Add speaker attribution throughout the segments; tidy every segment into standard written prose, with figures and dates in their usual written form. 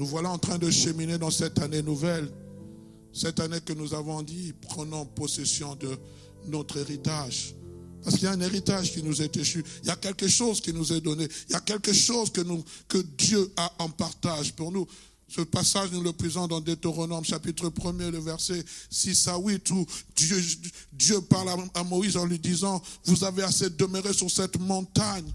Speaker 1: Nous voilà en train de cheminer dans cette année nouvelle. Cette année que nous avons dit, prenons possession de notre héritage. Parce qu'il y a un héritage qui nous est échu. Il y a quelque chose qui nous est donné. Il y a quelque chose que Dieu a en partage pour nous. Ce passage, nous le lisons dans Deutéronome, chapitre 1er, le verset 6 à 8, où Dieu parle à Moïse en lui disant, vous avez assez demeuré sur cette montagne.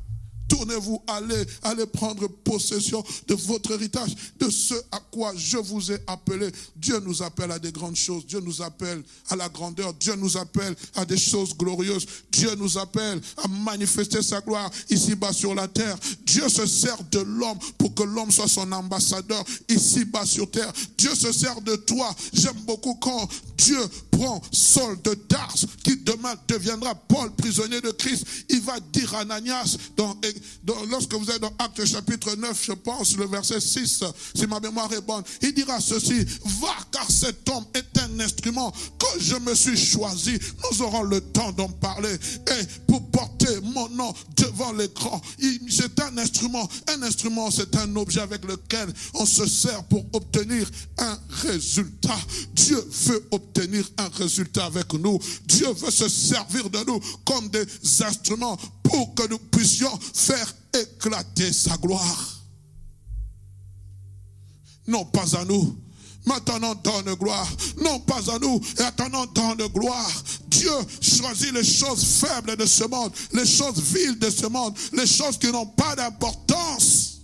Speaker 1: Tournez-vous, allez prendre possession de votre héritage, de ce à quoi je vous ai appelé. Dieu nous appelle à des grandes choses. Dieu nous appelle à la grandeur. Dieu nous appelle à des choses glorieuses. Dieu nous appelle à manifester sa gloire ici-bas sur la terre. Dieu se sert de l'homme pour que l'homme soit son ambassadeur ici-bas sur terre. Dieu se sert de toi. J'aime beaucoup quand Dieu prend Saul de Tarse, qui demain deviendra Paul, prisonnier de Christ. Il va dire à Ananias, lorsque vous êtes dans Actes chapitre 9, je pense, le verset 6, si ma mémoire est bonne, il dira ceci, va car cet homme est un instrument que je me suis choisi. Nous aurons le temps d'en parler. Et pour porter mon nom devant l'écran, c'est un instrument. Un instrument, c'est un objet avec lequel on se sert pour obtenir un résultat. Dieu veut obtenir un résultat avec nous. Dieu veut se servir de nous comme des instruments pour que nous puissions faire éclater sa gloire. Non pas à nous, maintenant donne gloire. Non pas à nous, et attendant donne gloire. Dieu choisit les choses faibles de ce monde, les choses viles de ce monde, les choses qui n'ont pas d'importance,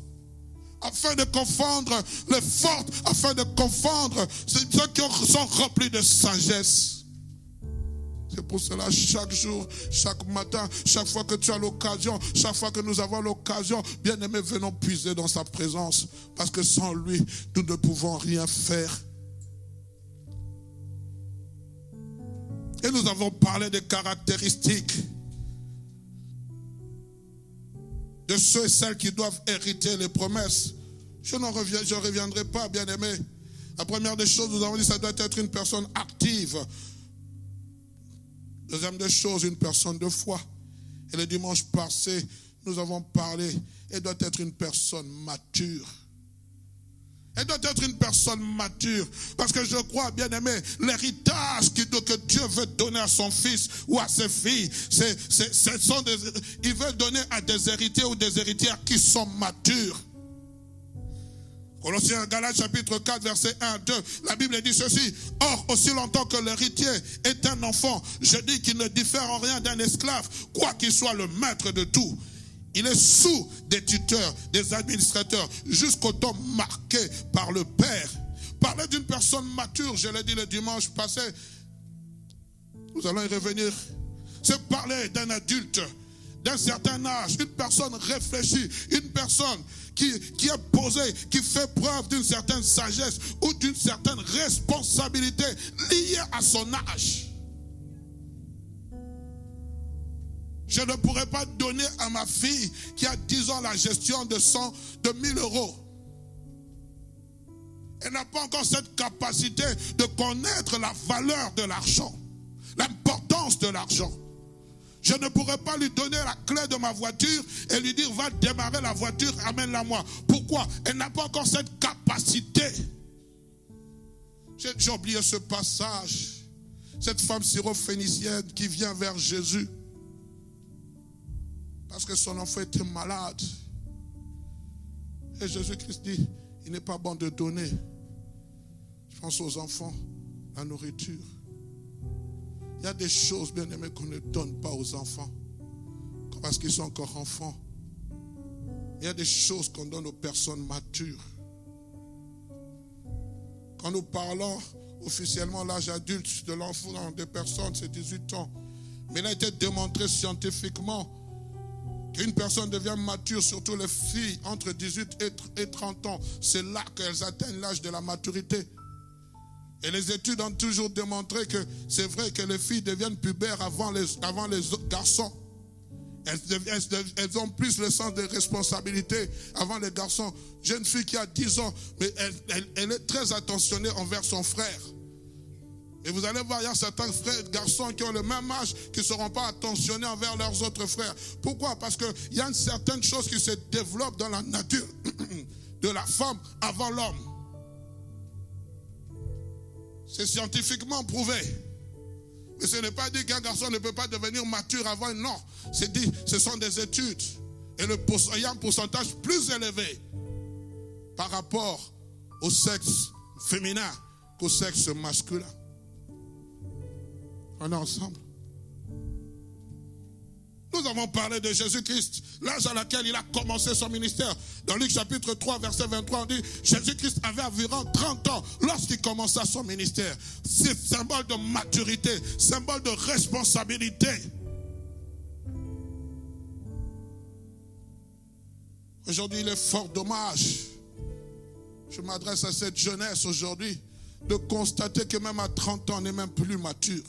Speaker 1: afin de confondre les fortes, afin de confondre ceux qui sont remplis de sagesse. C'est pour cela, chaque jour, chaque matin, chaque fois que tu as l'occasion, chaque fois que nous avons l'occasion, bien-aimés, venons puiser dans sa présence. Parce que sans lui, nous ne pouvons rien faire. Et nous avons parlé des caractéristiques de ceux et celles qui doivent hériter les promesses. Je ne reviendrai pas, bien-aimés. La première des choses, nous avons dit, ça doit être une personne active. Deuxième des choses, une personne de foi. Et le dimanche passé, nous avons parlé, elle doit être une personne mature. Elle doit être une personne mature. Parce que je crois, bien aimé, l'héritage que Dieu veut donner à son fils ou à ses filles, il veut donner à des héritiers ou des héritières qui sont matures. Colossiens, Galates chapitre 4, verset 1, 2, la Bible dit ceci. Or, aussi longtemps que l'héritier est un enfant, je dis qu'il ne diffère en rien d'un esclave, quoi qu'il soit le maître de tout. Il est sous des tuteurs, des administrateurs, jusqu'au temps marqué par le Père. Parler d'une personne mature, je l'ai dit le dimanche passé, nous allons y revenir. C'est parler d'un adulte, d'un certain âge, une personne réfléchie, une personne qui est posée, qui fait preuve d'une certaine sagesse ou d'une certaine responsabilité liée à son âge. Je ne pourrais pas donner à ma fille qui a 10 ans la gestion de 1000 euros. Elle n'a pas encore cette capacité de connaître la valeur de l'argent, l'importance de l'argent. Je ne pourrais pas lui donner la clé de ma voiture et lui dire, va démarrer la voiture, amène-la moi. Pourquoi? Elle n'a pas encore cette capacité. J'ai oublié ce passage. Cette femme syrophénicienne qui vient vers Jésus parce que son enfant était malade. Et Jésus-Christ dit, il n'est pas bon de donner, je pense aux enfants, la nourriture. Il y a des choses, bien aimés, qu'on ne donne pas aux enfants parce qu'ils sont encore enfants. Il y a des choses qu'on donne aux personnes matures. Quand nous parlons officiellement l'âge adulte de l'enfant des personnes, c'est 18 ans. Mais il a été démontré scientifiquement qu'une personne devient mature, surtout les filles entre 18 et 30 ans. C'est là qu'elles atteignent l'âge de la maturité. Et les études ont toujours démontré que c'est vrai que les filles deviennent pubères avant les garçons. Elles ont plus le sens de responsabilité avant les garçons. J'ai une fille qui a 10 ans, mais elle est très attentionnée envers son frère. Et vous allez voir, il y a certains garçons qui ont le même âge qui ne seront pas attentionnés envers leurs autres frères. Pourquoi? Parce qu'il y a une certaine chose qui se développe dans la nature de la femme avant l'homme. C'est scientifiquement prouvé. Mais ce n'est pas dit qu'un garçon ne peut pas devenir mature avant. Non, c'est dit, ce sont des études. Et il y a un pourcentage plus élevé par rapport au sexe féminin qu'au sexe masculin. On est ensemble. Nous avons parlé de Jésus-Christ, l'âge à laquelle il a commencé son ministère. Dans Luc chapitre 3, verset 23, on dit Jésus-Christ avait environ 30 ans lorsqu'il commença son ministère. C'est symbole de maturité, symbole de responsabilité. Aujourd'hui, il est fort dommage. Je m'adresse à cette jeunesse aujourd'hui de constater que même à 30 ans, on n'est même plus mature.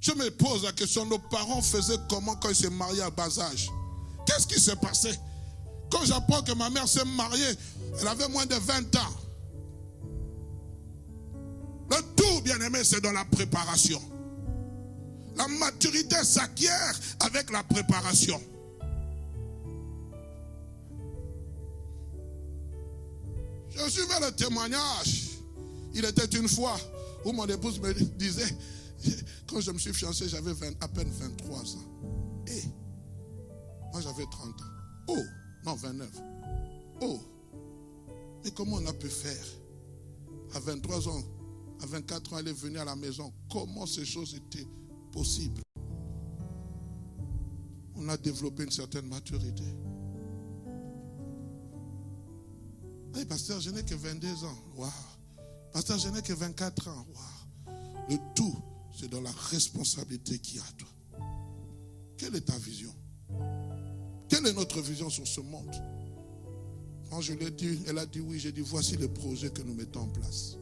Speaker 1: Je me pose la question, nos parents faisaient comment quand ils s'est mariés à bas âge? Qu'est-ce qui s'est passé? Quand j'apprends que ma mère s'est mariée, elle avait moins de 20 ans. Le tout, bien aimé, c'est dans la préparation. La maturité s'acquiert avec la préparation. Je suivais le témoignage. Il était une fois où mon épouse me disait, quand je me suis fiancé, j'avais à peine 23 ans. Et moi, j'avais 30 ans. Oh, non, 29. Oh, mais comment on a pu faire? À 23 ans, à 24 ans, elle est venue à la maison. Comment ces choses étaient possibles? On a développé une certaine maturité. Hey, pasteur, je n'ai que 22 ans. Waouh. Pasteur, je n'ai que 24 ans. Waouh. Le tout, c'est dans la responsabilité qu'il y a à toi. Quelle est ta vision? Quelle est notre vision sur ce monde? Quand je l'ai dit, elle a dit oui. J'ai dit voici les projets que nous mettons en place.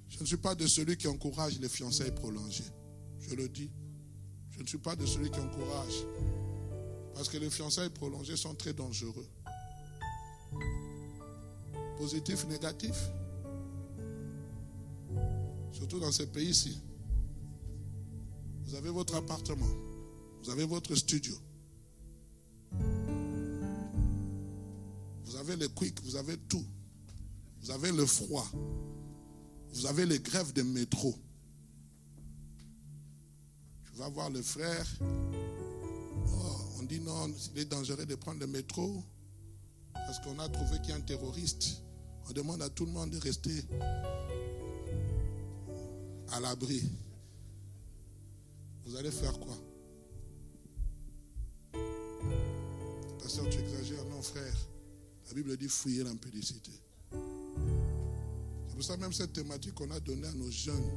Speaker 1: Je ne suis pas de celui qui encourage les fiançailles prolongées. Je le dis. Je ne suis pas de celui qui encourage. Parce que les fiançailles prolongées sont très dangereux. Positif, négatif. Surtout dans ces pays-ci. Vous avez votre appartement. Vous avez votre studio. Vous avez le quick, vous avez tout. Vous avez le froid. Vous avez les grèves de métro. Tu vas voir le frère. Oh, on dit non, il est dangereux de prendre le métro parce qu'on a trouvé qu'il y a un terroriste. On demande à tout le monde de rester à l'abri. Vous allez faire quoi? Pasteur, tu exagères. Non, frère. La Bible dit fouiller l'impudicité. C'est pour ça même cette thématique qu'on a donnée à nos jeunes.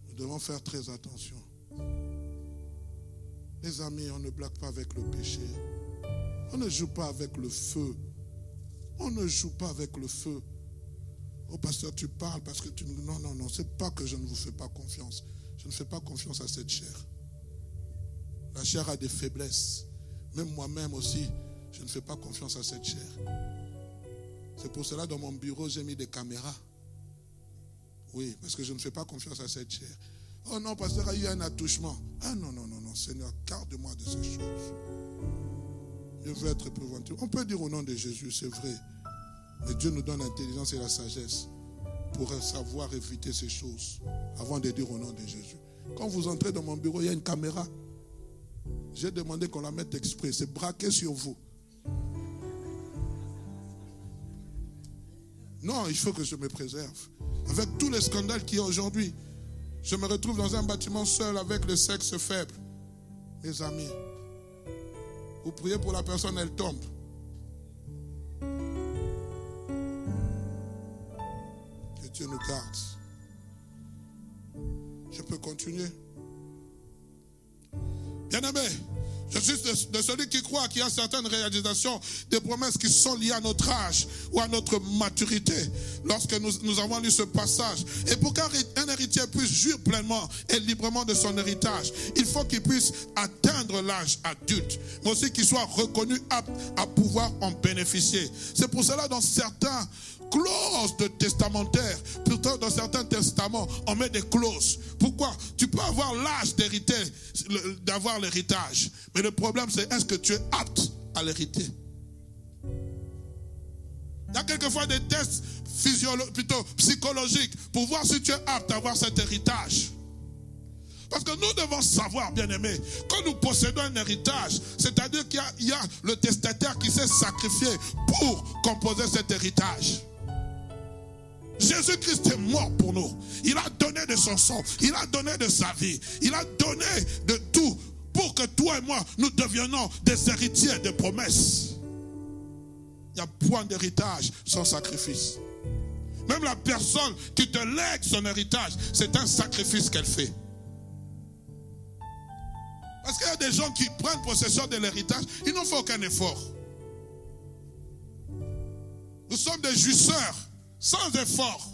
Speaker 1: Nous devons faire très attention. Les amis, on ne blague pas avec le péché. On ne joue pas avec le feu. On ne joue pas avec le feu. Oh pasteur, tu parles parce que tu... Non, c'est pas que je ne vous fais pas confiance. Je ne fais pas confiance à cette chair. La chair a des faiblesses. Même moi-même aussi, je ne fais pas confiance à cette chair. C'est pour cela, dans mon bureau, j'ai mis des caméras. Oui, parce que je ne fais pas confiance à cette chair. Oh non, pasteur, il y a eu un attouchement. Ah non, Seigneur, garde-moi de ces choses. Je veux être préventif. On peut dire au nom de Jésus, c'est vrai. Mais Dieu nous donne l'intelligence et la sagesse pour savoir éviter ces choses avant de dire au nom de Jésus. Quand vous entrez dans mon bureau, il y a une caméra. J'ai demandé qu'on la mette exprès. C'est braqué sur vous. Non, il faut que je me préserve. Avec tous les scandales qu'il y a aujourd'hui, je me retrouve dans un bâtiment seul avec le sexe faible. Mes amis, vous priez pour la personne, elle tombe. Que Dieu nous garde. Je peux continuer. Bien-aimé, je suis de celui qui croit qu'il y a certaines réalisations, des promesses qui sont liées à notre âge ou à notre maturité. Lorsque nous avons lu ce passage. Et pour qu'un héritier puisse jouir pleinement et librement de son héritage, il faut qu'il puisse atteindre l'âge adulte, mais aussi qu'il soit reconnu apte à pouvoir en bénéficier. C'est pour cela dans certains clauses de testamentaire, plutôt dans certains testaments, on met des clauses. Pourquoi? Tu peux avoir l'âge d'hériter, d'avoir l'héritage. Mais le problème, c'est est-ce que tu es apte à l'hériter? Il y a quelquefois des tests plutôt psychologiques pour voir si tu es apte à avoir cet héritage. Parce que nous devons savoir, bien-aimés, quand nous possédons un héritage, c'est-à-dire qu'il y a le testataire qui s'est sacrifié pour composer cet héritage. Jésus-Christ est mort pour nous. Il a donné de son sang. Il a donné de sa vie. Il a donné de tout pour que toi et moi, nous devenions des héritiers de promesses. Il n'y a point d'héritage sans sacrifice. Même la personne qui te lègue son héritage, c'est un sacrifice qu'elle fait. Parce qu'il y a des gens qui prennent possession de l'héritage, ils n'ont fait aucun effort. Nous sommes des jouisseurs sans effort.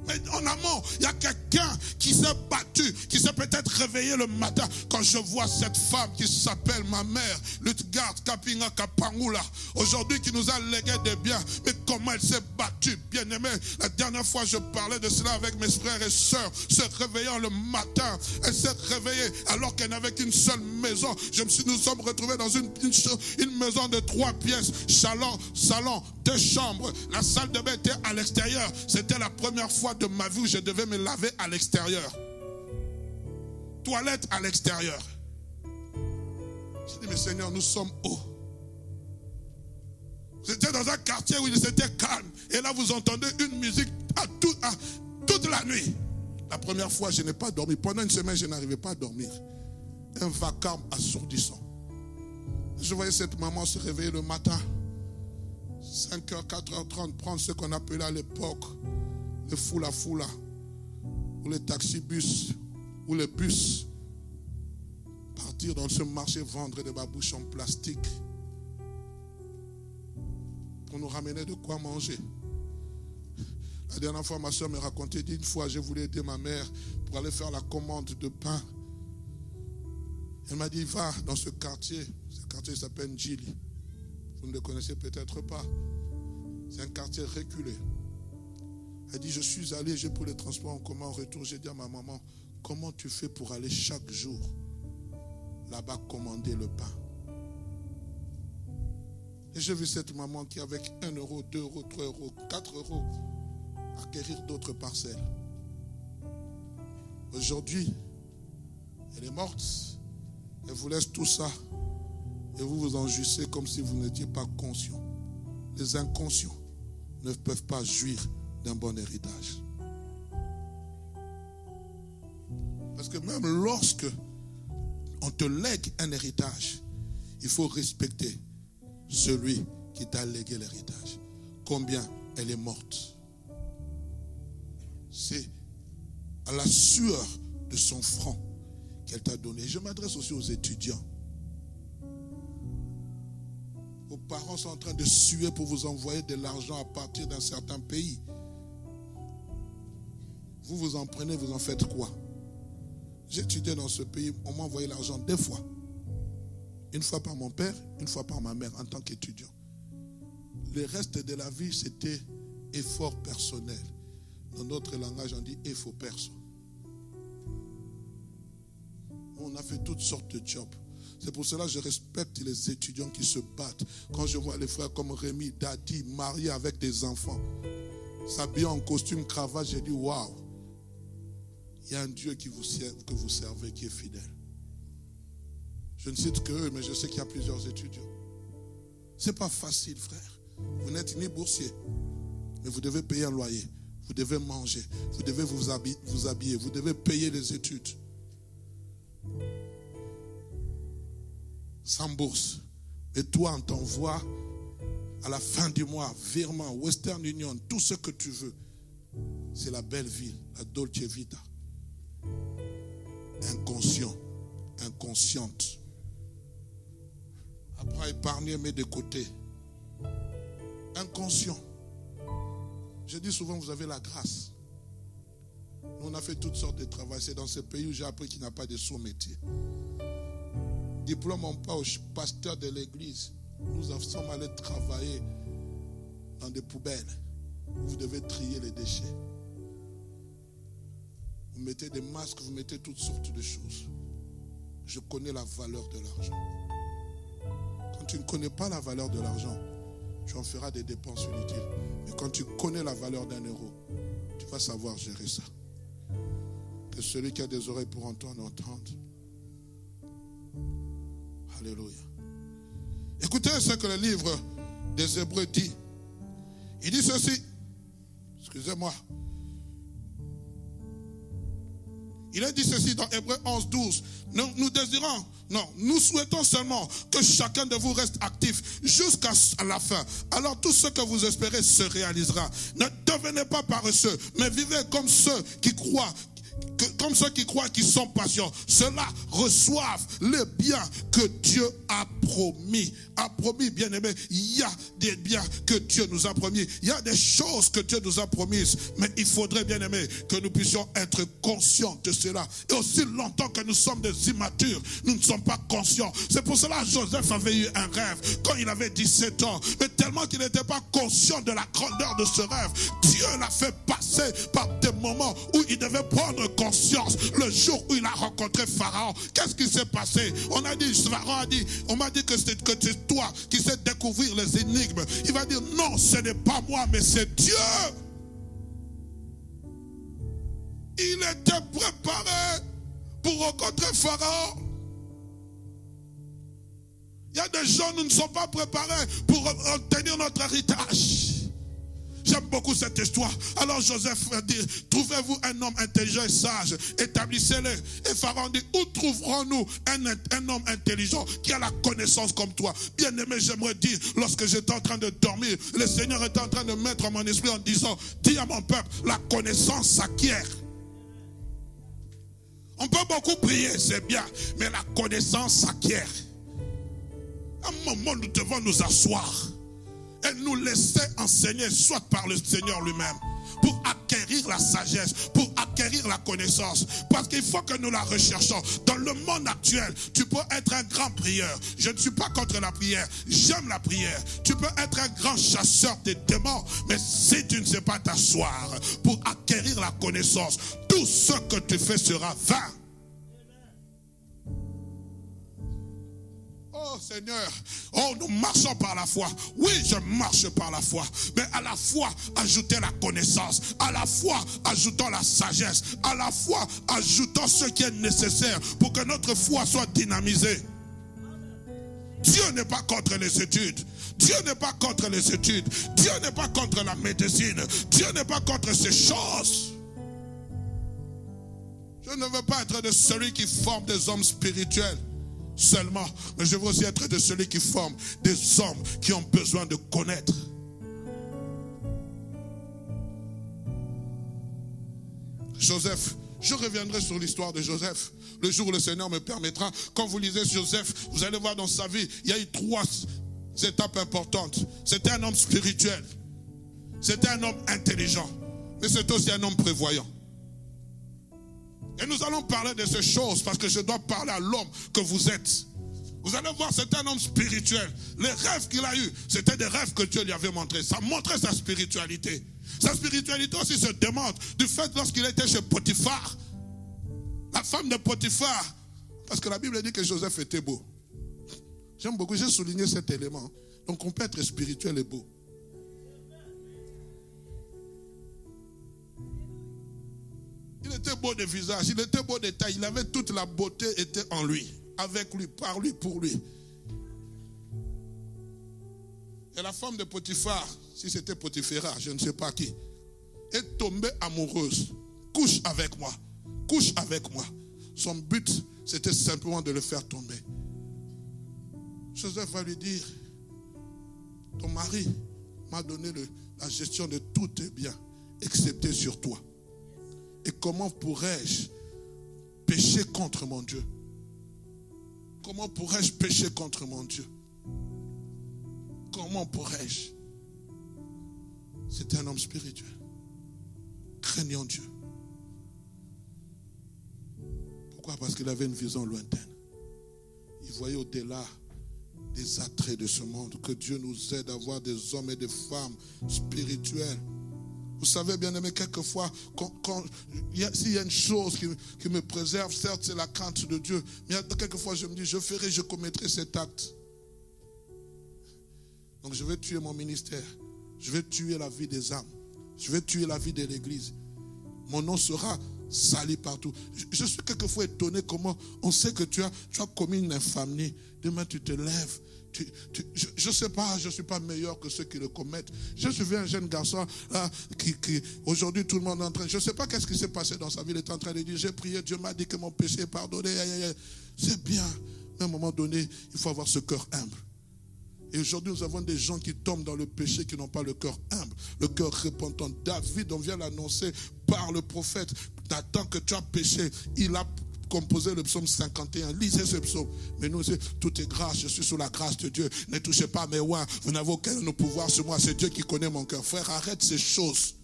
Speaker 1: Mais en amont, il y a quelqu'un qui s'est battu, qui s'est peut-être réveillé le matin. Quand je vois cette femme qui s'appelle ma mère, Lutgard Kapinga Kapangula, aujourd'hui qui nous a légué des biens, mais comment elle s'est battue, bien aimée. La dernière fois, je parlais de cela avec mes frères et sœurs, se réveillant le matin. Elle s'est réveillée alors qu'elle n'avait qu'une seule maison. Nous sommes retrouvés dans une maison de 3 pièces, salon, 2 chambres. La salle de bain était à l'extérieur. C'était la première fois de ma vie où je devais me laver à l'extérieur. Toilette à l'extérieur. J'ai dit, mais Seigneur, nous sommes hauts. J'étais dans un quartier où il était calme. Et là, vous entendez une musique toute la nuit. La première fois, je n'ai pas dormi. Pendant une semaine, je n'arrivais pas à dormir. Un vacarme assourdissant. Je voyais cette maman se réveiller le matin. 5h, 4h30, prendre ce qu'on appelait à l'époque le foula, ou les taxibus, ou les bus, partir dans ce marché vendre des babouches en plastique pour nous ramener de quoi manger. La dernière fois, ma soeur me racontait, une fois, je voulais aider ma mère pour aller faire la commande de pain. Elle m'a dit, va dans ce quartier s'appelle Njili. Vous ne le connaissez peut-être pas. C'est un quartier reculé. Elle dit, je suis allé, j'ai pris le transport en commun en retour. J'ai dit à ma maman, comment tu fais pour aller chaque jour là-bas commander le pain? Et j'ai vu cette maman qui, avec 1 euro, 2 euros, 3 euros, 4 euros, acquérir d'autres parcelles. Aujourd'hui, elle est morte. Elle vous laisse tout ça. Et vous vous en jouissez comme si vous n'étiez pas conscient. Les inconscients ne peuvent pas jouir d'un bon héritage. Parce que même lorsque on te lègue un héritage, il faut respecter celui qui t'a légué l'héritage. Combien elle est morte. C'est à la sueur de son front qu'elle t'a donné. Je m'adresse aussi aux étudiants. Vos parents sont en train de suer pour vous envoyer de l'argent à partir d'un certain pays. Vous en prenez, vous en faites quoi? J'ai étudié dans ce pays, on m'a envoyé l'argent 2 fois. Une fois par mon père, une fois par ma mère en tant qu'étudiant. Le reste de la vie, c'était effort personnel. Dans notre langage, on dit effort perso. On a fait toutes sortes de jobs. C'est pour cela que je respecte les étudiants qui se battent. Quand je vois les frères comme Rémi, Dadi, mariés avec des enfants, s'habillent en costume, cravate, j'ai dit waouh. Il y a un Dieu que vous servez qui est fidèle. Je ne cite que eux, mais je sais qu'il y a plusieurs étudiants. Ce n'est pas facile, frère. Vous n'êtes ni boursier, mais vous devez payer un loyer. Vous devez manger. Vous devez vous habiller. Vous devez payer les études. Sans bourse. Et toi, on t'envoie à la fin du mois, virement, Western Union, tout ce que tu veux. C'est la belle ville, la Dolce Vita. Inconscient, inconsciente. Après épargner, mais de côté. Inconscient. Je dis souvent, vous avez la grâce. Nous, on a fait toutes sortes de travail. C'est dans ce pays où j'ai appris qu'il n'y a pas de sous-métier. Diplôme, on pas au pasteur de l'église. Nous sommes allés travailler dans des poubelles où vous devez trier les déchets. Vous mettez des masques, vous mettez toutes sortes de choses. Je connais la valeur de l'argent. Quand tu ne connais pas la valeur de l'argent, tu en feras des dépenses inutiles. Mais quand tu connais la valeur d'1 euro, tu vas savoir gérer ça. Que celui qui a des oreilles pour entendre, entende. Alléluia. Écoutez ce que le livre des Hébreux dit. Il dit ceci. Excusez-moi. Il a dit ceci dans Hébreux 11, 12. Nous souhaitons seulement que chacun de vous reste actif jusqu'à la fin. Alors tout ce que vous espérez se réalisera. Ne devenez pas paresseux, mais vivez comme ceux qui croient. Comme ceux qui croient qu'ils sont patients, ceux-là reçoivent le bien que Dieu a promis. A promis, bien aimé, il y a des biens que Dieu nous a promis. Il y a des choses que Dieu nous a promises. Mais il faudrait, bien aimé, que nous puissions être conscients de cela. Et aussi longtemps que nous sommes des immatures, nous ne sommes pas conscients. C'est pour cela que Joseph avait eu un rêve quand il avait 17 ans. Mais tellement qu'il n'était pas conscient de la grandeur de ce rêve, Dieu l'a fait passer par des moments où il devait prendre conscience. Le jour où il a rencontré Pharaon, qu'est-ce qui s'est passé? On a dit, Pharaon a dit, on m'a dit que c'est toi qui sais découvrir les énigmes. Il va dire, non, ce n'est pas moi, mais c'est Dieu. Il était préparé pour rencontrer Pharaon. Il y a des gens, nous ne sommes pas préparés pour obtenir notre héritage. J'aime beaucoup cette histoire. Alors Joseph dit, trouvez-vous un homme intelligent et sage, établissez-le. Et Pharaon dit, où trouverons-nous un homme intelligent qui a la connaissance comme toi? Bien aimé, j'aimerais dire, lorsque j'étais en train de dormir, le Seigneur était en train de mettre mon esprit en disant, dis à mon peuple, la connaissance s'acquiert. On peut beaucoup prier, c'est bien, mais la connaissance s'acquiert. À un moment, nous devons nous asseoir et nous laisser enseigner, soit par le Seigneur lui-même, pour acquérir la sagesse, pour acquérir la connaissance. Parce qu'il faut que nous la recherchons. Dans le monde actuel, tu peux être un grand prieur. Je ne suis pas contre la prière. J'aime la prière. Tu peux être un grand chasseur des démons. Mais si tu ne sais pas t'asseoir pour acquérir la connaissance, tout ce que tu fais sera vain. Oh Seigneur, oh nous marchons par la foi. Oui, je marche par la foi. Mais à la fois, ajoutez la connaissance. À la fois, ajoutons la sagesse. À la fois, ajoutons ce qui est nécessaire pour que notre foi soit dynamisée. Dieu n'est pas contre les études. Dieu n'est pas contre les études. Dieu n'est pas contre la médecine. Dieu n'est pas contre ces choses. Je ne veux pas être de celui qui forme des hommes spirituels seulement, mais je veux aussi être de celui qui forme des hommes qui ont besoin de connaître. Joseph, je reviendrai sur l'histoire de Joseph le jour où le Seigneur me permettra. Quand vous lisez Joseph, vous allez voir dans sa vie, il y a eu 3 étapes importantes. C'était un homme spirituel, c'était un homme intelligent, mais c'était aussi un homme prévoyant. Et nous allons parler de ces choses parce que je dois parler à l'homme que vous êtes. Vous allez voir, c'est un homme spirituel. Les rêves qu'il a eus, c'était des rêves que Dieu lui avait montrés. Ça montrait sa spiritualité. Sa spiritualité aussi se demande du fait lorsqu'il était chez Potiphar. La femme de Potiphar, parce que la Bible dit que Joseph était beau. J'aime beaucoup, j'ai souligné cet élément. Donc on peut être spirituel et beau. Il était beau de visage, il était beau de taille, il avait toute la beauté était en lui, avec lui, par lui, pour lui. Et la femme de Potiphar, si c'était Potiphera, je ne sais pas qui, est tombée amoureuse. Couche avec moi. Couche avec moi. Son but, c'était simplement de le faire tomber. Joseph va lui dire, ton mari m'a donné la gestion de tous tes biens, excepté sur toi. Et comment pourrais-je pécher contre mon Dieu? Comment pourrais-je pécher contre mon Dieu? Comment pourrais-je? C'était un homme spirituel. Craignant Dieu. Pourquoi? Parce qu'il avait une vision lointaine. Il voyait au-delà des attraits de ce monde. Que Dieu nous aide à voir des hommes et des femmes spirituels. Vous savez, bien aimé, quelquefois, s'il y a une chose qui me préserve, certes, c'est la crainte de Dieu. Mais quelquefois, je me dis, je commettrai cet acte. Donc, je vais tuer mon ministère. Je vais tuer la vie des âmes. Je vais tuer la vie de l'Église. Mon nom sera sali partout. Je suis quelquefois étonné comment on sait que tu as commis une infamie. Demain, tu te lèves. Je ne sais pas, je ne suis pas meilleur que ceux qui le commettent. Je suis un jeune garçon là, qui aujourd'hui tout le monde est en train, je ne sais pas qu'est-ce qui s'est passé dans sa vie, il est en train de dire, j'ai prié, Dieu m'a dit que mon péché est pardonné. C'est bien, mais à un moment donné, il faut avoir ce cœur humble. Et aujourd'hui, nous avons des gens qui tombent dans le péché, qui n'ont pas le cœur humble, le cœur repentant. David, on vient l'annoncer par le prophète, Nathan, que tu as péché. Il a composé le psaume 51. Lisez ce psaume. Mais nous, tout est grâce, je suis sous la grâce de Dieu. Ne touchez pas mes oins, vous n'avez aucun pouvoir sur moi. C'est Dieu qui connaît mon cœur. Frère, arrête ces choses.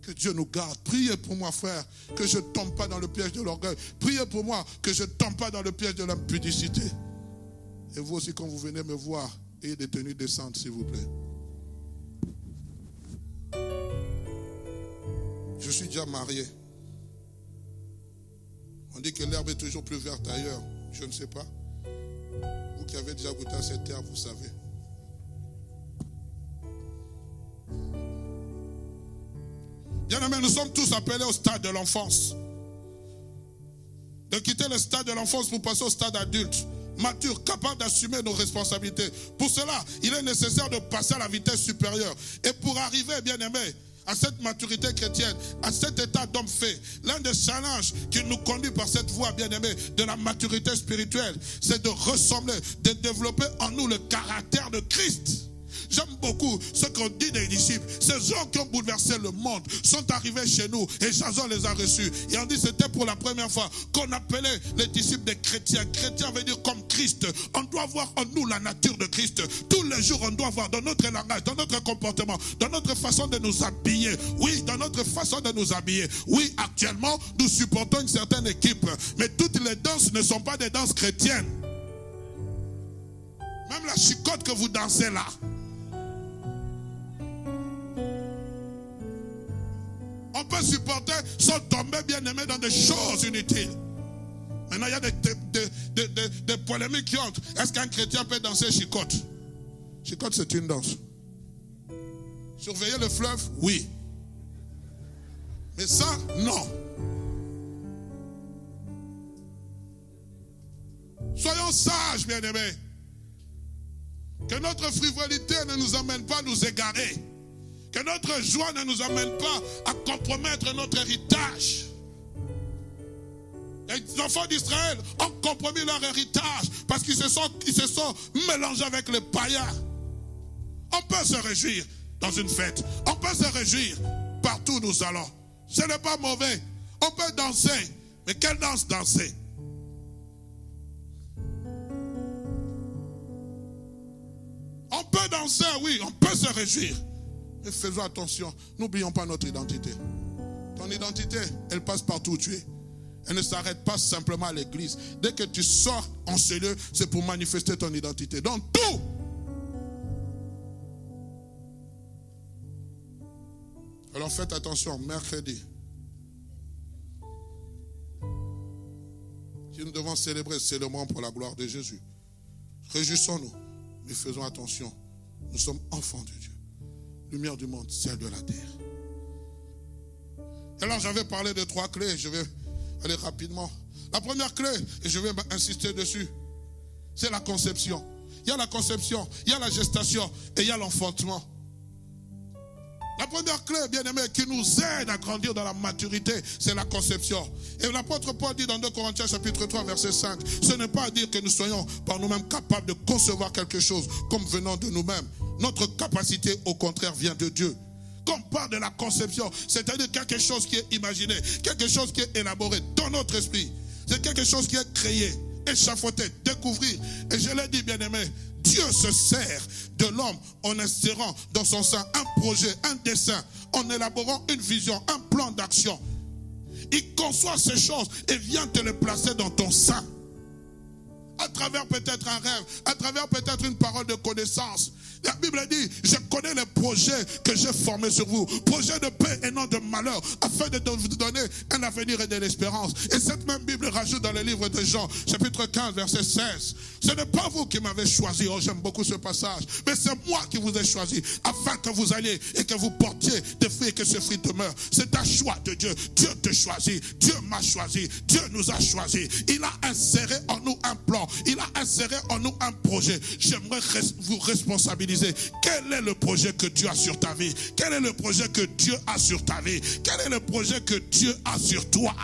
Speaker 1: Que Dieu nous garde. Priez pour moi, frère, que je ne tombe pas dans le piège de l'orgueil. Priez pour moi, que je ne tombe pas dans le piège de l'impudicité. Et vous aussi, quand vous venez me voir, ayez des tenues décentes, s'il vous plaît. Je suis déjà marié. On dit que l'herbe est toujours plus verte ailleurs. Je ne sais pas. Vous qui avez déjà goûté à cette herbe, vous savez. Bien aimé, nous sommes tous appelés au stade de l'enfance. De quitter le stade de l'enfance pour passer au stade adulte. Mature, capable d'assumer nos responsabilités. Pour cela, il est nécessaire de passer à la vitesse supérieure. Et pour arriver, bien aimé, à cette maturité chrétienne, à cet état d'homme fait, l'un des challenges qui nous conduit par cette voie, bien aimé, de la maturité spirituelle, c'est de ressembler, de développer en nous le caractère de Christ. J'aime beaucoup ce qu'on dit des disciples. Ces gens qui ont bouleversé le monde sont arrivés chez nous et Jason les a reçus. Et on dit que c'était pour la première fois qu'on appelait les disciples des chrétiens. Chrétien veut dire comme Christ. On doit voir en nous la nature de Christ. Tous les jours, on doit voir dans notre langage, dans notre comportement, dans notre façon de nous habiller. Oui, dans notre façon de nous habiller. Oui, actuellement, nous supportons une certaine équipe. Mais toutes les danses ne sont pas des danses chrétiennes. Même la chicotte que vous dansez là. On peut supporter sans tomber, bien aimé, dans des choses inutiles. Maintenant, il y a des polémiques qui entrent. Est-ce qu'un chrétien peut danser chicotte? Chicotte, c'est une danse. Surveiller le fleuve, oui. Mais ça, non. Soyons sages, bien aimés. Que notre frivolité ne nous amène pas à nous égarer. Que notre joie ne nous amène pas à compromettre notre héritage. Les enfants d'Israël ont compromis leur héritage parce qu'ils se sont mélangés avec les païens. On peut se réjouir dans une fête. On peut se réjouir partout où nous allons. Ce n'est pas mauvais. On peut danser. Mais quelle danse danser? On peut danser, oui. On peut se réjouir. Mais faisons attention, n'oublions pas notre identité. Ton identité, elle passe partout où tu es. Elle ne s'arrête pas simplement à l'église. Dès que tu sors en ce lieu, c'est pour manifester ton identité. Dans tout. Alors faites attention, mercredi. Si nous devons célébrer, célébrons pour la gloire de Jésus. Réjouissons-nous, mais faisons attention. Nous sommes enfants de Dieu. Lumière du monde, celle de la terre. Et alors j'avais parlé de 3 clés, je vais aller rapidement. La première clé, et je vais insister dessus, c'est la conception. Il il y a la conception, il y a la gestation et il y a l'enfantement. La première clé, bien-aimé, qui nous aide à grandir dans la maturité, c'est la conception. Et l'apôtre Paul dit dans 2 Corinthiens chapitre 3, verset 5, ce n'est pas à dire que nous soyons par nous-mêmes capables de concevoir quelque chose comme venant de nous-mêmes. Notre capacité, au contraire, vient de Dieu. Quand on parle de la conception, c'est-à-dire quelque chose qui est imaginé, quelque chose qui est élaboré dans notre esprit. C'est quelque chose qui est créé, échafaudé, découvrir. Et je l'ai dit, bien-aimé, Dieu se sert de l'homme en insérant dans son sein un projet, un dessein, en élaborant une vision, un plan d'action. Il conçoit ces choses et vient te les placer dans ton sein. À travers peut-être un rêve, à travers peut-être une parole de connaissance. La Bible dit, je connais les projets que j'ai formés sur vous. Projets de paix et non de malheur, afin de vous donner un avenir et de l'espérance. Et cette même Bible rajoute dans le livre de Jean, chapitre 15, verset 16. Ce n'est pas vous qui m'avez choisi, oh j'aime beaucoup ce passage, mais c'est moi qui vous ai choisi, afin que vous alliez et que vous portiez des fruits et que ce fruit demeure. C'est un choix de Dieu. Dieu te choisit, Dieu m'a choisi, Dieu nous a choisis. Il a inséré en nous un plan. Il a inséré en nous un projet. J'aimerais vous responsabiliser. Quel est le projet que Dieu a sur ta vie? Quel est le projet que Dieu a sur ta vie? Quel est le projet que Dieu a sur toi?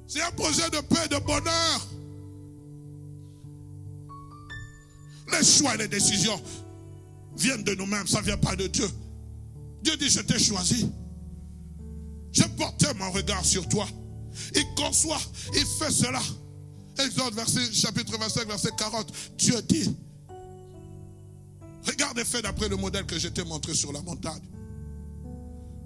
Speaker 1: C'est un projet de paix, de bonheur. Les choix et les décisions viennent de nous-mêmes, ça ne vient pas de Dieu. Dieu dit, je t'ai choisi. Je portais mon regard sur toi. Il conçoit, il fait cela. Exode chapitre 25, verset 40. Dieu dit, regarde et fais d'après le modèle que je t'ai montré sur la montagne.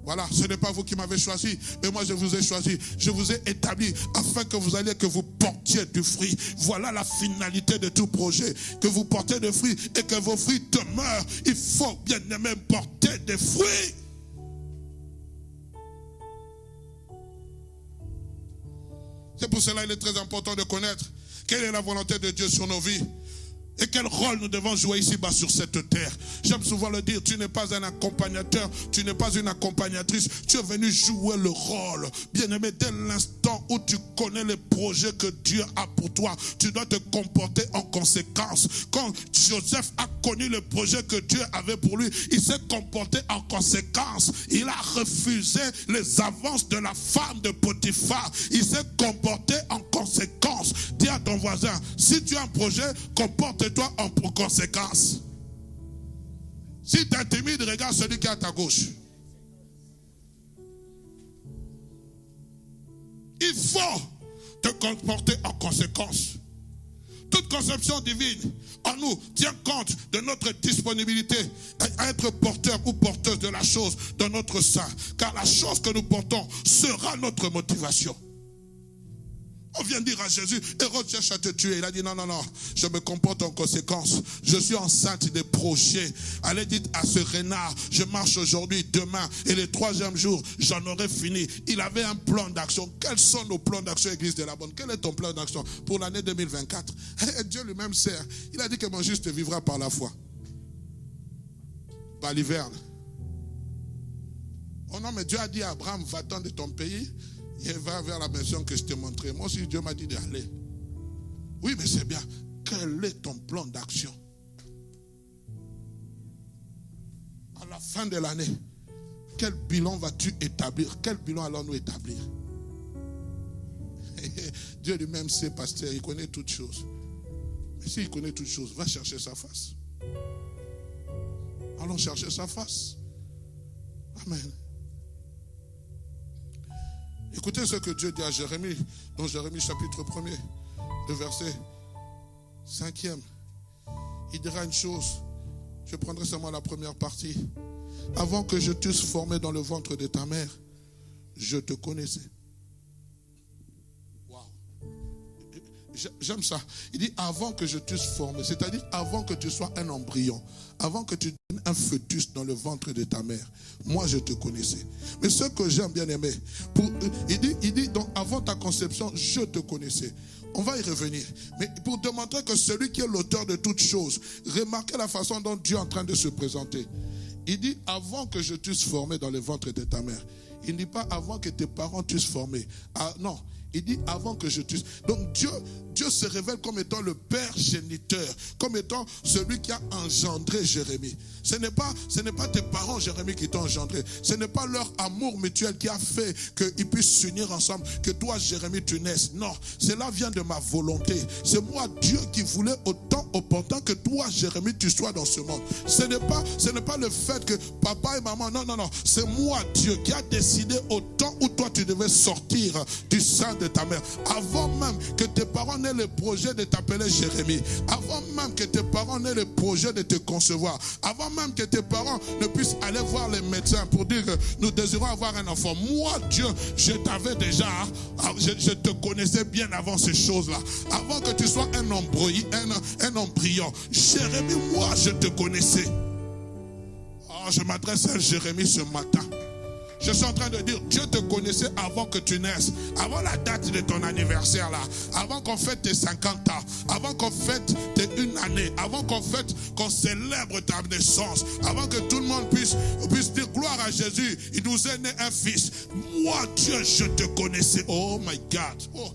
Speaker 1: Voilà, ce n'est pas vous qui m'avez choisi, mais moi je vous ai choisi. Je vous ai établi afin que vous alliez, que vous portiez du fruit. Voilà la finalité de tout projet. Que vous portez des fruits et que vos fruits demeurent. Il faut bien aimer porter des fruits. C'est pour cela qu'il est très important de connaître quelle est la volonté de Dieu sur nos vies. Et quel rôle nous devons jouer ici-bas sur cette terre. J'aime souvent le dire, tu n'es pas un accompagnateur, tu n'es pas une accompagnatrice, tu es venu jouer le rôle. Bien-aimé, dès l'instant où tu connais les projets que Dieu a pour toi, tu dois te comporter en conséquence. Quand Joseph a connu le projet que Dieu avait pour lui, il s'est comporté en conséquence. Il a refusé les avances de la femme de Potiphar. Il s'est comporté en conséquence. Dis à ton voisin, si tu as un projet, comporte-toi en conséquence. Si tu es timide, regarde celui qui est à ta gauche. Il faut te comporter en conséquence. Toute conception divine en nous tient compte de notre disponibilité à être porteur ou porteuse de la chose dans notre sein. Car la chose que nous portons sera notre motivation. On vient dire à Jésus, Hérode cherche à te tuer. Il a dit non, je me comporte en conséquence. Je suis enceinte des projets. Allez, dites à ce renard, je marche aujourd'hui, demain et le 3e jour, j'en aurai fini. Il avait un plan d'action. Quels sont nos plans d'action, Église de la Bonne? Quel est ton plan d'action pour l'année 2024? Dieu lui-même sert. Il a dit que mon juste vivra par la foi. Par l'hiverne. Oh non, mais Dieu a dit à Abraham, va-t'en de ton pays. Et va vers la maison que je t'ai montrée. Moi aussi, Dieu m'a dit d'aller. Oui, mais c'est bien. Quel est ton plan d'action? À la fin de l'année, quel bilan vas-tu établir? Quel bilan allons-nous établir? Dieu lui-même sait, pasteur, il connaît toutes choses. Mais s'il connaît toutes choses, va chercher sa face. Allons chercher sa face. Amen. Écoutez ce que Dieu dit à Jérémie, dans Jérémie chapitre 1er, le verset 5e. Il dira une chose, je prendrai seulement la première partie. Avant que je t'eusse formé dans le ventre de ta mère, je te connaissais. Wow. J'aime ça. Il dit avant que je t'eusse formé, c'est-à-dire avant que tu sois un embryon, avant que tu deviennes un fœtus dans le ventre de ta mère, moi je te connaissais. Mais ce que j'aime bien aimé, il dit donc avant ta conception, je te connaissais. On va y revenir. Mais pour démontrer que celui qui est l'auteur de toutes choses, remarquez la façon dont Dieu est en train de se présenter. Il dit avant que je t'eusse formé dans le ventre de ta mère. Il ne dit pas avant que tes parents t'eussent formé. Ah, non. Il dit avant que je tue. Donc Dieu se révèle comme étant le Père géniteur, comme étant celui qui a engendré Jérémie. Ce n'est pas tes parents, Jérémie, qui t'ont engendré. Ce n'est pas leur amour mutuel qui a fait qu'ils puissent s'unir ensemble, que toi, Jérémie, tu naisses. Non, cela vient de ma volonté. C'est moi, Dieu, qui voulais autant opportun que toi, Jérémie, tu sois dans ce monde. Ce n'est pas le fait que papa et maman, non. C'est moi, Dieu, qui a décidé au temps où toi, tu devais sortir du sein de ta mère. Avant même que tes parents n'aient le projet de t'appeler Jérémie. Avant même que tes parents n'aient le projet de te concevoir. Avant même que tes parents ne puissent aller voir les médecins pour dire que nous désirons avoir un enfant. Moi, Dieu, je t'avais déjà, je te connaissais bien avant ces choses-là. Avant que tu sois un embryon. Jérémie, moi, je te connaissais. Oh, je m'adresse à Jérémie ce matin. Je suis en train de dire, Dieu te connaissait avant que tu naisses, avant la date de ton anniversaire là, avant qu'on fête tes 50 ans, avant qu'on fête tes 1 année, avant qu'on célèbre ta naissance, avant que tout le monde puisse dire gloire à Jésus, il nous est né un fils. Moi, Dieu, je te connaissais. Oh my God.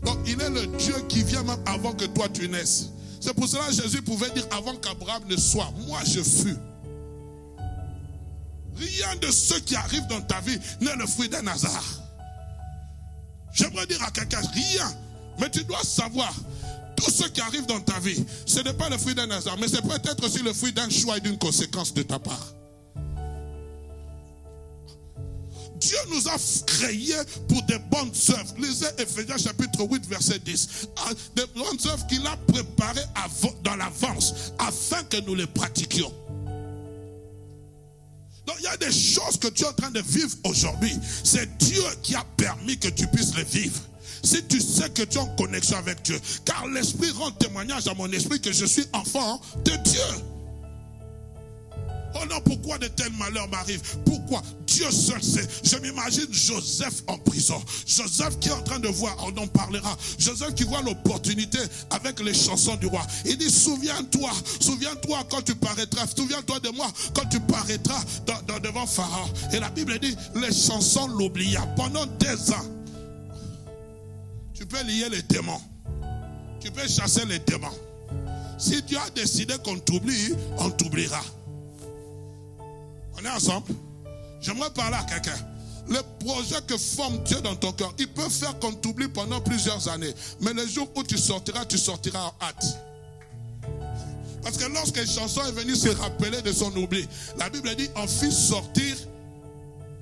Speaker 1: Donc il est le Dieu qui vient même avant que toi tu naisses. C'est pour cela que Jésus pouvait dire avant qu'Abraham ne soit, moi je fus. Rien de ce qui arrive dans ta vie n'est le fruit d'un hasard. J'aimerais dire à quelqu'un, rien. Mais tu dois savoir, tout ce qui arrive dans ta vie, ce n'est pas le fruit d'un hasard, mais c'est peut-être aussi le fruit d'un choix et d'une conséquence de ta part. Dieu nous a créés pour des bonnes œuvres. Lisez Éphésiens chapitre 8, verset 10. Des bonnes œuvres qu'il a préparées dans l'avance, afin que nous les pratiquions. Donc il y a des choses que tu es en train de vivre aujourd'hui. C'est Dieu qui a permis que tu puisses les vivre. Si tu sais que tu es en connexion avec Dieu. Car l'Esprit rend témoignage à mon esprit que je suis enfant de Dieu. Oh non, pourquoi de tels malheurs m'arrivent? Pourquoi? Dieu seul sait. Je m'imagine Joseph en prison. Joseph qui est en train de voir, on en parlera. Joseph qui voit l'opportunité avec les chansons du roi. Il dit, souviens-toi quand tu paraîtras. Souviens-toi de moi quand tu paraîtras devant Pharaon. Et la Bible dit, les chansons l'oublient. Pendant 2 ans, tu peux lier les démons. Tu peux chasser les démons. Si Dieu a décidé qu'on t'oublie, on t'oubliera. On est ensemble? J'aimerais parler à quelqu'un. Le projet que forme Dieu dans ton cœur, il peut faire qu'on t'oublie pendant plusieurs années. Mais le jour où tu sortiras en hâte. Parce que lorsque les chansons est venu se rappeler de son oubli, la Bible dit, on fit sortir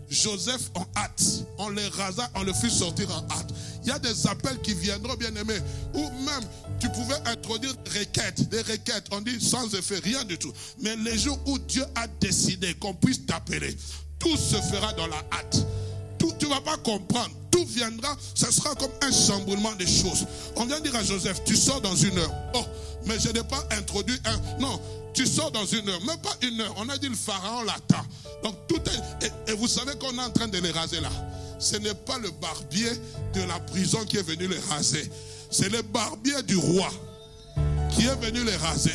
Speaker 1: Joseph en hâte. On les rasa, on le fit sortir en hâte. Il y a des appels qui viendront, bien aimés, où même tu pouvais introduire des requêtes, on dit sans effet, rien du tout. Mais les jours où Dieu a décidé qu'on puisse t'appeler, tout se fera dans la hâte. Tout, tu ne vas pas comprendre. Tout viendra, ce sera comme un chamboulement des choses. On vient dire à Joseph, tu sors dans 1 heure. Oh, mais je n'ai pas introduit non, tu sors dans 1 heure, même pas 1 heure. On a dit le pharaon l'attend. Donc tout est, et vous savez qu'on est en train de les raser là. Ce n'est pas le barbier de la prison qui est venu les raser. C'est le barbier du roi qui est venu les raser.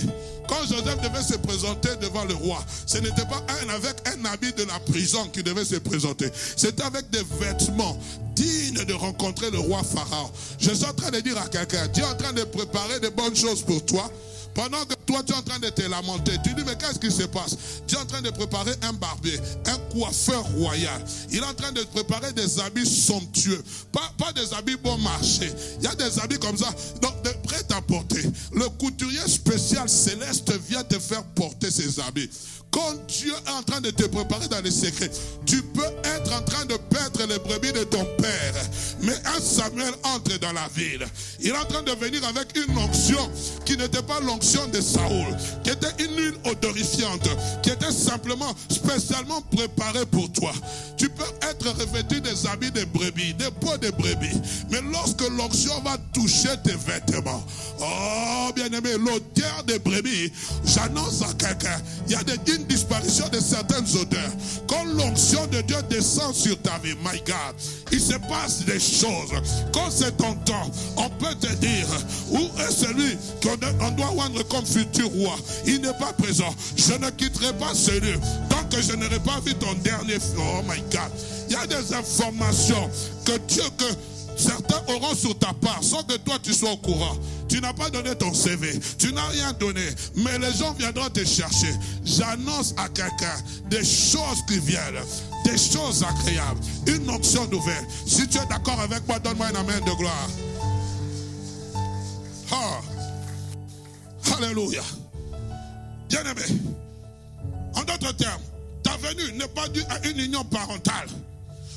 Speaker 1: Quand Joseph devait se présenter devant le roi, ce n'était pas avec un habit de la prison qu'il devait se présenter. C'était avec des vêtements dignes de rencontrer le roi Pharaon. Je suis en train de dire à quelqu'un, Dieu est en train de préparer de bonnes choses pour toi. Pendant que toi, tu es en train de te lamenter, tu dis, mais qu'est-ce qui se passe? Dieu est en train de préparer un barbier, un coiffeur royal. Il est en train de préparer des habits somptueux. Pas des habits bon marché. Il y a des habits comme ça, donc de prêt à porter. Le couturier spécial céleste vient te faire porter ces habits. Quand Dieu est en train de te préparer dans les secrets, tu peux être en train de perdre les brebis de ton père. Mais un Samuel entre dans la ville. Il est en train de venir avec une onction qui n'était pas l'onction de Saoul, qui était une huile odorifiante, qui était simplement, spécialement préparée pour toi. Tu peux être revêtu des habits de brebis, des peaux de brebis. Mais lorsque l'onction va toucher tes vêtements, oh bien-aimé, l'odeur des brebis, j'annonce à quelqu'un, il y a une disparition de certaines odeurs. Quand l'onction de Dieu descend sur ta vie, my God, il se passe des choses. Quand c'est ton temps, on peut te dire, où est celui qu'on doit rendre comme futur roi? Il n'est pas présent. Je ne quitterai pas ce lieu tant que je n'aurai pas vu ton dernier. Oh my God. Il y a des informations que Certains auront sur ta part, sans que toi tu sois au courant. Tu n'as pas donné ton CV, tu n'as rien donné, mais les gens viendront te chercher. J'annonce à quelqu'un des choses qui viennent, des choses agréables, une onction nouvelle. Si tu es d'accord avec moi, donne-moi un amen de gloire. Alléluia. Bien-aimé, en d'autres termes, ta venue n'est pas due à une union parentale.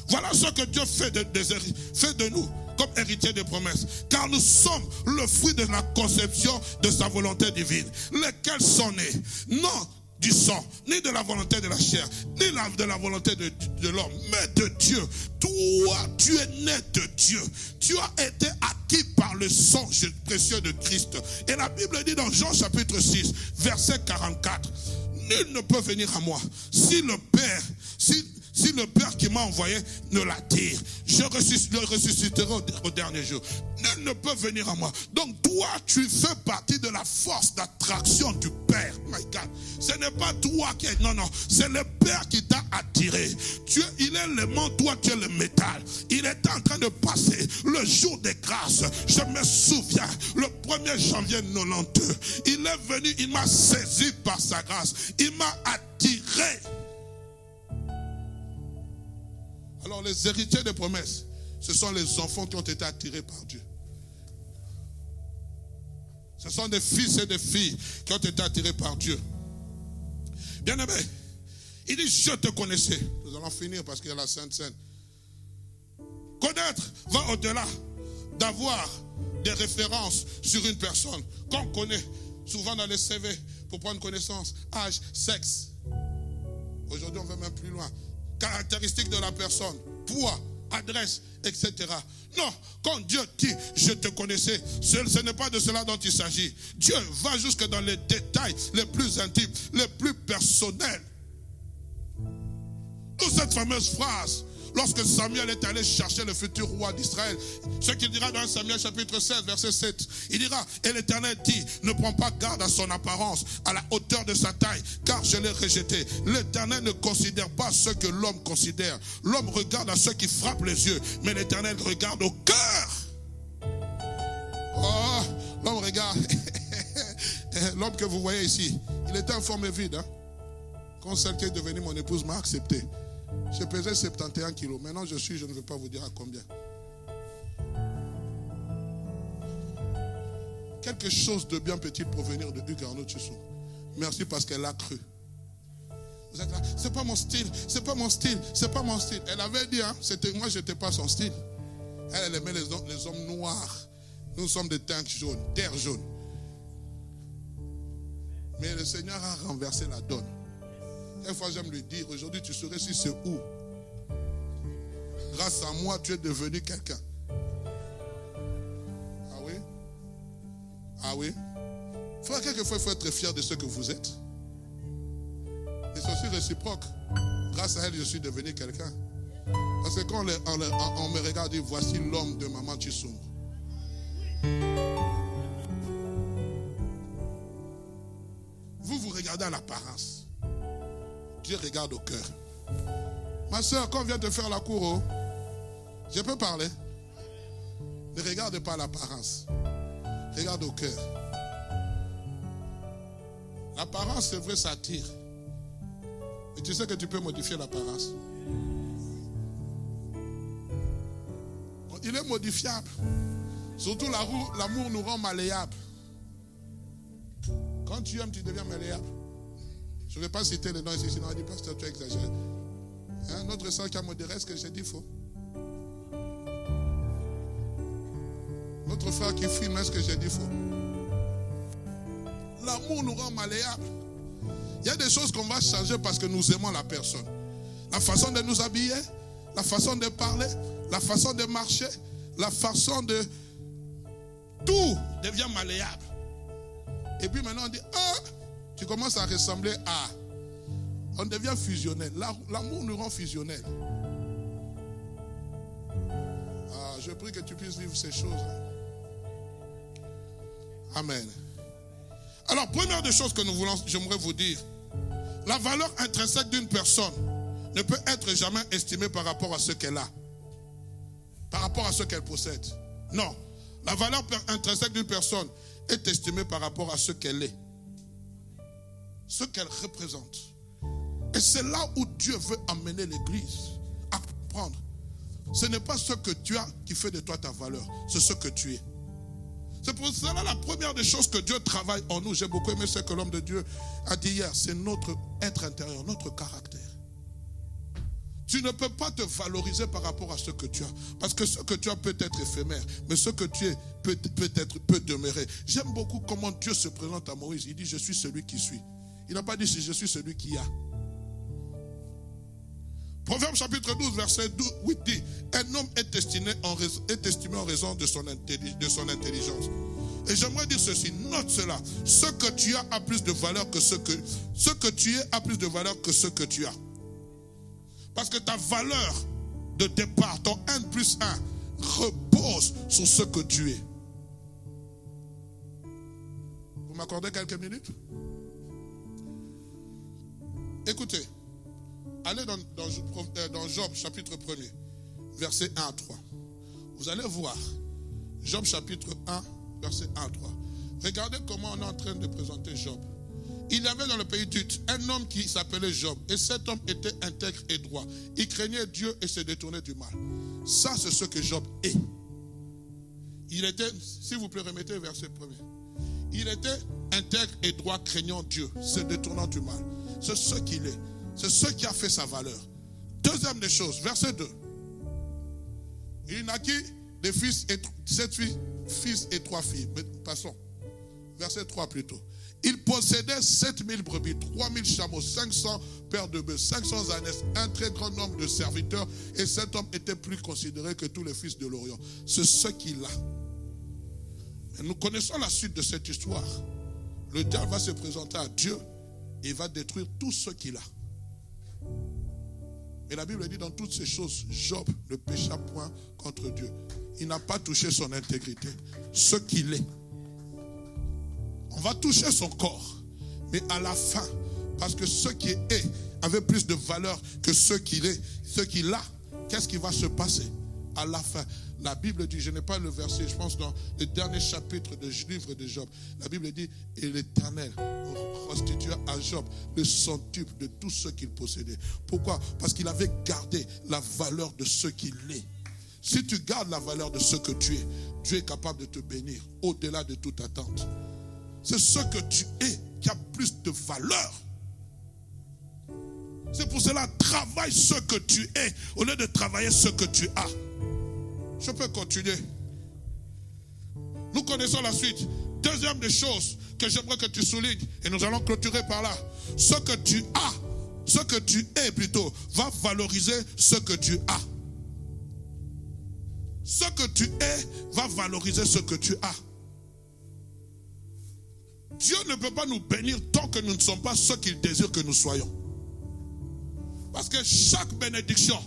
Speaker 1: Voilà ce que Dieu fait de nous comme héritiers des promesses. Car nous sommes le fruit de la conception de sa volonté divine. Lesquels sont nés, non du sang, ni de la volonté de la chair, ni de la volonté de l'homme, mais de Dieu. Toi, tu es né de Dieu. Tu as été acquis par le sang précieux de Christ. Et la Bible dit dans Jean chapitre 6, verset 44, nul ne peut venir à moi si le Père qui m'a envoyé ne l'attire. Je le ressusciterai au dernier jour. Nul ne peut venir à moi. Donc toi, tu fais partie de la force d'attraction du Père. My God. Ce n'est pas toi qui es... Non, c'est le Père qui t'a attiré. Il est l'aimant, toi tu es le métal. Il était en train de passer le jour des grâces. Je me souviens, le 1er janvier 92, il est venu, il m'a saisi par sa grâce. Il m'a attiré. Alors les héritiers des promesses, ce sont les enfants qui ont été attirés par Dieu. Ce sont des fils et des filles qui ont été attirés par Dieu. Bien-aimé, il dit, je te connaissais. Nous allons finir parce qu'il y a la Sainte Seine. Connaître va au-delà d'avoir des références sur une personne qu'on connaît souvent dans les CV pour prendre connaissance, âge, sexe. Aujourd'hui, on va même plus loin. Caractéristiques de la personne, poids, adresse, etc. Non, quand Dieu dit je te connaissais, ce n'est pas de cela dont il s'agit. Dieu va jusque dans les détails les plus intimes, les plus personnels. D'où cette fameuse phrase, lorsque Samuel est allé chercher le futur roi d'Israël, ce qu'il dira dans Samuel chapitre 16, verset 7, il dira, et l'Éternel dit, ne prends pas garde à son apparence, à la hauteur de sa taille, car je l'ai rejeté. L'Éternel ne considère pas ce que l'homme considère. L'homme regarde à ceux qui frappent les yeux, mais l'Éternel regarde au cœur. Oh, l'homme regarde. L'homme que vous voyez ici, il était en forme vide. Hein? Quand celle qui est devenue mon épouse m'a accepté. Je pesais 71 kilos. Maintenant, je ne vais pas vous dire à combien. Quelque chose de bien petit pour venir de Hugues Arnaud Tchissou. Merci parce qu'elle a cru. Vous êtes là, c'est pas mon style, c'est pas mon style, c'est pas mon style. Elle avait dit, hein, moi, je n'étais pas son style. Elle aimait les hommes noirs. Nous sommes des tanks jaunes, terre jaune. Mais le Seigneur a renversé la donne. Une fois, j'aime lui dire, aujourd'hui, tu saurais si c'est où. Grâce à moi, tu es devenu quelqu'un. Ah oui? Ah oui? Frère, quelquefois, il faut être fier de ce que vous êtes. Et c'est aussi réciproque. Grâce à elle, je suis devenu quelqu'un. Parce que quand on me regarde, dit, voici l'homme de Maman Tchissou. Vous regardez à l'apparence. Dieu regarde au cœur. Ma soeur, quand on vient te faire la cour, oh, je peux parler. Ne regarde pas l'apparence. Regarde au cœur. L'apparence, c'est vrai, ça attire. Et tu sais que tu peux modifier l'apparence. Il est modifiable. Surtout l'amour nous rend malléables. Quand tu aimes, tu deviens malléable. Je ne vais pas citer les noms ici, sinon on dit, pasteur, tu exagères. Hein? Notre soeur qui a modéré, ce que j'ai dit faux. Notre frère qui filme, est-ce que j'ai dit faux? L'amour nous rend malléables. Il y a des choses qu'on va changer parce que nous aimons la personne. La façon de nous habiller, la façon de parler, la façon de marcher, la façon de... Tout devient malléable. Et puis maintenant on dit, ah, tu commences à ressembler à... On devient fusionnel. L'amour nous rend fusionnel. Ah, je prie que tu puisses vivre ces choses. Amen. Alors, première des choses que j'aimerais vous dire, la valeur intrinsèque d'une personne ne peut être jamais estimée par rapport à ce qu'elle a. par rapport à ce qu'elle possède. Non. La valeur intrinsèque d'une personne est estimée par rapport à ce qu'elle est. Ce qu'elle représente. Et c'est là où Dieu veut amener l'Église à comprendre. Ce n'est pas ce que tu as qui fait de toi ta valeur. C'est ce que tu es. C'est pour cela la première des choses que Dieu travaille en nous. J'ai beaucoup aimé ce que l'homme de Dieu a dit hier. C'est notre être intérieur, notre caractère. Tu ne peux pas te valoriser par rapport à ce que tu as. Parce que ce que tu as peut être éphémère. Mais ce que tu es peut demeurer. J'aime beaucoup comment Dieu se présente à Moïse. Il dit, je suis celui qui suis. Il n'a pas dit, je suis celui qui a. Proverbe chapitre 12, verset 8 dit, un homme est estimé en raison de son intelligence. Et j'aimerais dire ceci, note cela. Ce que tu as plus de valeur que ce que tu es a plus de valeur que ce que tu as. Parce que ta valeur de départ, ton 1+1, repose sur ce que tu es. Vous m'accordez quelques minutes? Écoutez, allez dans Job chapitre 1er, versets 1 à 3. Vous allez voir, Job chapitre 1, versets 1 à 3. Regardez comment on est en train de présenter Job. Il y avait dans le pays d'Ut un homme qui s'appelait Job. Et cet homme était intègre et droit. Il craignait Dieu et se détournait du mal. Ça, c'est ce que Job est. Il était, s'il vous plaît, remettez verset 1er. Il était intègre et droit, craignant Dieu, se détournant du mal. C'est ce qu'il est. C'est ce qui a fait sa valeur. Deuxième des choses, verset 2. Il naquit des fils et 7 fils et 3 filles. Mais passons. Verset 3 plutôt. Il possédait 7000 brebis, 3000 chameaux, 500 paires de bœufs, 500 ânesses, un très grand nombre de serviteurs. Et cet homme était plus considéré que tous les fils de l'Orient. C'est ce qu'il a. Et nous connaissons la suite de cette histoire. Le diable va se présenter à Dieu et va détruire tout ce qu'il a. Et la Bible dit dans toutes ces choses, Job ne pécha point contre Dieu. Il n'a pas touché son intégrité, ce qu'il est. On va toucher son corps, mais à la fin, parce que ce qui est avait plus de valeur que ce qu'il est, ce qu'il a, qu'est-ce qui va se passer à la fin? La Bible dit, je n'ai pas le verset, je pense dans le dernier chapitre du livre de Job, la Bible dit, et l'Éternel restitua à Job le centuple de tout ce qu'il possédait. Pourquoi? Parce qu'il avait gardé la valeur de ce qu'il est. Si tu gardes la valeur de ce que tu es, Dieu est capable de te bénir au-delà de toute attente. C'est ce que tu es qui a plus de valeur. C'est pour cela, travaille ce que tu es au lieu de travailler ce que tu as. Je peux continuer. Nous connaissons la suite. Deuxième des choses que j'aimerais que tu soulignes, et nous allons clôturer par là. Ce que tu as, ce que tu es plutôt, va valoriser ce que tu as. Ce que tu es va valoriser ce que tu as. Dieu ne peut pas nous bénir tant que nous ne sommes pas ce qu'il désire que nous soyons. Parce que chaque bénédiction,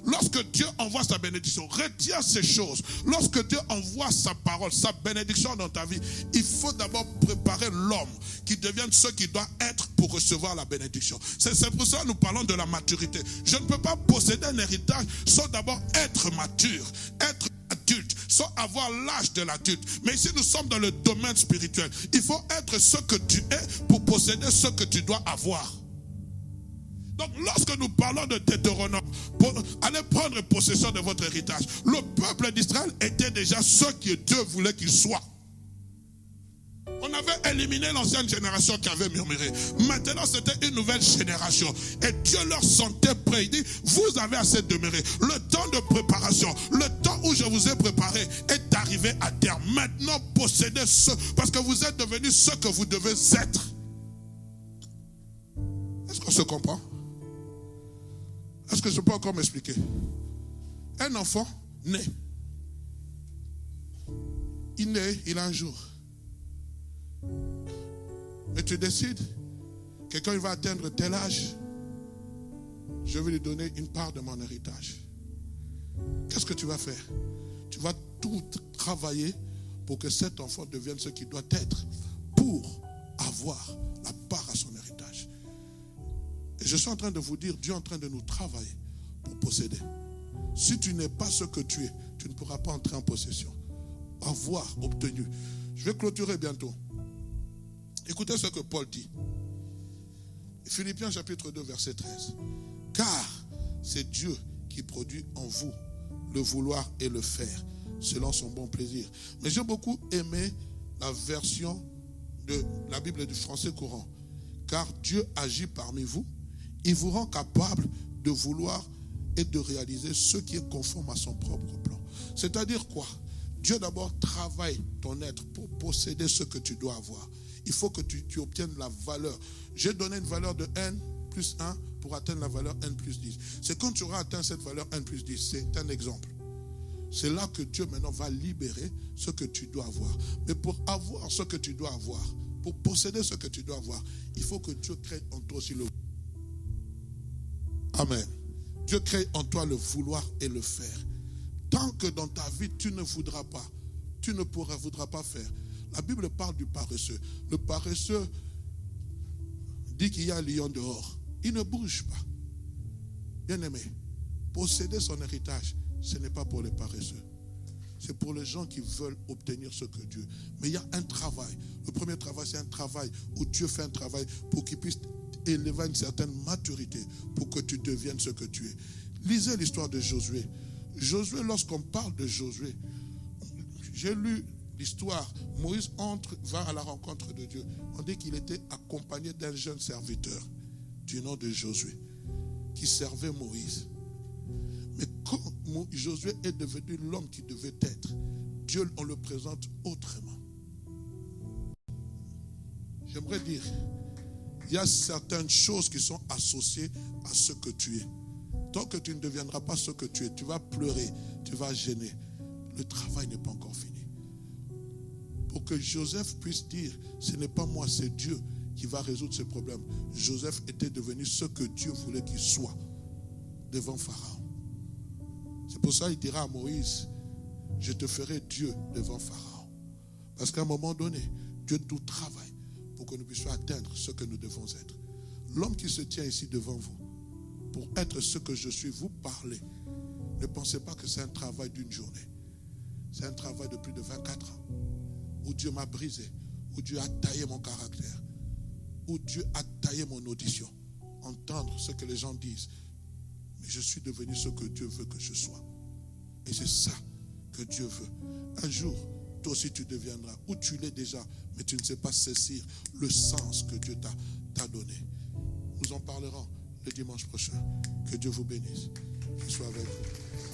Speaker 1: lorsque Dieu envoie sa bénédiction, retiens ces choses. Lorsque Dieu envoie sa parole, sa bénédiction dans ta vie, il faut d'abord préparer l'homme qui devienne ce qu'il doit être pour recevoir la bénédiction. C'est pour ça que nous parlons de la maturité. Je ne peux pas posséder un héritage sans d'abord être mature, être adulte, sans avoir l'âge de l'adulte. Mais ici nous sommes dans le domaine spirituel. Il faut être ce que tu es pour posséder ce que tu dois avoir. Donc lorsque nous parlons de Deutéronome, allez prendre possession de votre héritage. Le peuple d'Israël était déjà ce que Dieu voulait qu'il soit. On avait éliminé l'ancienne génération qui avait murmuré. Maintenant, c'était une nouvelle génération. Et Dieu leur sentait prêt. Il dit, vous avez assez demeuré. Le temps de préparation, le temps où je vous ai préparé est arrivé à terme. Maintenant, possédez ce, parce que vous êtes devenus ce que vous devez être. Est-ce qu'on se comprend? Est-ce que je peux encore m'expliquer? Un enfant naît. Il naît, il a un jour. Mais tu décides que quand il va atteindre tel âge, je vais lui donner une part de mon héritage. Qu'est-ce que tu vas faire? Tu vas tout travailler pour que cet enfant devienne ce qu'il doit être pour avoir la part à son héritage. Et je suis en train de vous dire, Dieu est en train de nous travailler pour posséder. Si tu n'es pas ce que tu es, tu ne pourras pas entrer en possession. Avoir obtenu. Je vais clôturer bientôt. Écoutez ce que Paul dit. Philippiens chapitre 2, verset 13. Car c'est Dieu qui produit en vous le vouloir et le faire, selon son bon plaisir. Mais j'ai beaucoup aimé la version de la Bible du français courant. Car Dieu agit parmi vous, il vous rend capable de vouloir et de réaliser ce qui est conforme à son propre plan. C'est-à-dire quoi? Dieu d'abord travaille ton être pour posséder ce que tu dois avoir. Il faut que tu obtiennes la valeur. J'ai donné une valeur de n plus 1 pour atteindre la valeur n plus 10. C'est quand tu auras atteint cette valeur n plus 10, c'est un exemple. C'est là que Dieu maintenant va libérer ce que tu dois avoir. Mais pour avoir ce que tu dois avoir, pour posséder ce que tu dois avoir, il faut que Dieu crée en toi aussi le... Amen. Dieu crée en toi le vouloir et le faire. Tant que dans ta vie, tu ne voudras pas, tu ne voudras pas faire. La Bible parle du paresseux. Le paresseux dit qu'il y a un lion dehors. Il ne bouge pas. Bien-aimé, posséder son héritage, ce n'est pas pour les paresseux. C'est pour les gens qui veulent obtenir ce que Dieu. Mais il y a un travail. Le premier travail, c'est un travail où Dieu fait un travail pour qu'il puisse élever une certaine maturité pour que tu deviennes ce que tu es. Lisez l'histoire de Josué. Josué, lorsqu'on parle de Josué, j'ai lu l'histoire. Moïse va à la rencontre de Dieu. On dit qu'il était accompagné d'un jeune serviteur du nom de Josué qui servait Moïse. Mais quand Josué est devenu l'homme qu'il devait être, Dieu, on le présente autrement. J'aimerais dire, il y a certaines choses qui sont associées à ce que tu es. Tant que tu ne deviendras pas ce que tu es, tu vas pleurer, tu vas gêner. Le travail n'est pas encore fini. Pour que Joseph puisse dire, ce n'est pas moi, c'est Dieu qui va résoudre ce problème. Joseph était devenu ce que Dieu voulait qu'il soit devant Pharaon. C'est pour ça qu'il dira à Moïse, je te ferai Dieu devant Pharaon. Parce qu'à un moment donné, Dieu tout travaille pour que nous puissions atteindre ce que nous devons être. L'homme qui se tient ici devant vous, pour être ce que je suis, vous parlez. Ne pensez pas que c'est un travail d'une journée. C'est un travail de plus de 24 ans. Où Dieu m'a brisé, où Dieu a taillé mon caractère, où Dieu a taillé mon audition. Entendre ce que les gens disent. Mais je suis devenu ce que Dieu veut que je sois. Et c'est ça que Dieu veut. Un jour, toi aussi tu deviendras, ou tu l'es déjà, mais tu ne sais pas saisir le sens que Dieu t'a donné. Nous en parlerons le dimanche prochain. Que Dieu vous bénisse. Qu'il soit avec vous.